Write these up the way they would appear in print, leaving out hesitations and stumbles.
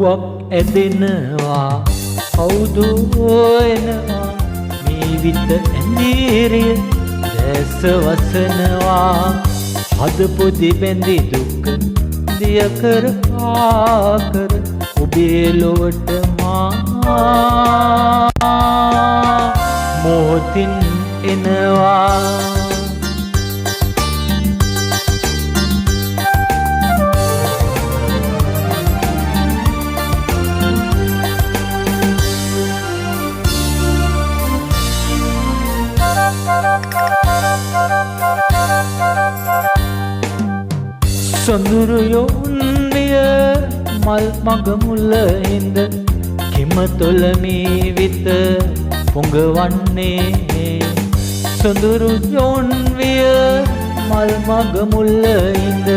රුවක් ඇදෙනවා කවුද එනවා මේ විත ඇඳීරිය දැස වසනවා හදපු දිබැඳි දුක දිය කර පාකර ඔබේ ලොවට මා මොහොතින් එනවා සොඳුරු යොන්නිය මල් මග මුල හිඳ කිම තොල මේ විත පොඟවන්නේ සොඳුරු යොන්විය මල් මග මුල හිඳ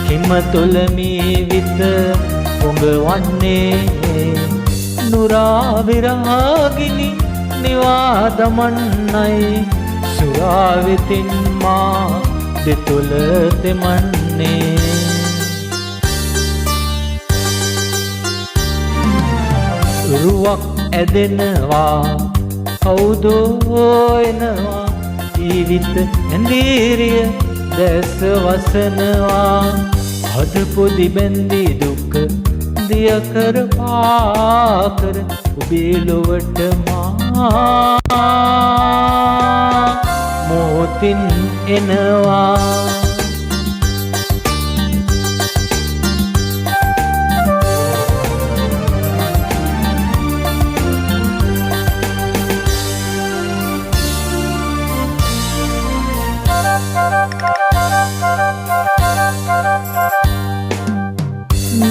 කිම තොල මේ විත පොඟවන්නේ නුරා විරාගිනි නිවා දමන්නයි සුරාවෙතින් මා දෙතොල තෙමන්නේ රුවක් ඇදෙනවා කවුද එනවා ජීවිත ඇඳීරිය දැස වසනවා හදපු දිබැඳි දුක දිය කර පාකර ඔබේ ලොවට මා මොහොතින් එනවා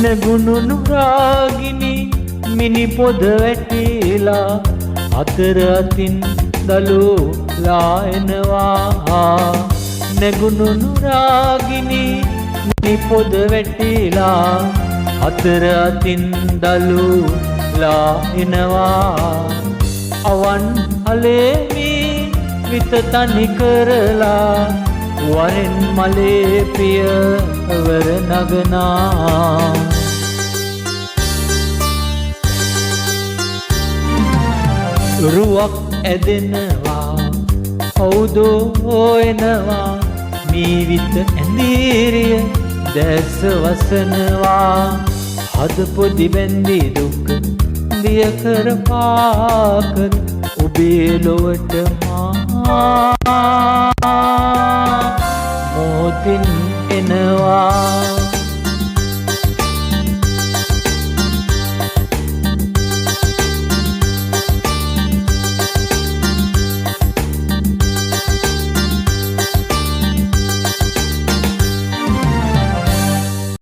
නැගුණු නුරාගිනි මිනි පොද වැටිලා අතර අතින් දලුලා එනවා නැගුණු නුරාගිනි මිනි පොද වැටිලා අතර අතින් දලුලා එනවා අවන් අලේමි විත තනි කරලා වරෙන් මලේ පියවර නගනා රුවක් ඇදෙනවා කවුද එනවා මේ විත ඇඳීරිය දැස වසනවා හදපු දිබැඳි දුක දිය කර පාකර ඔබේ ලොවට මා මොහොතින් එනවා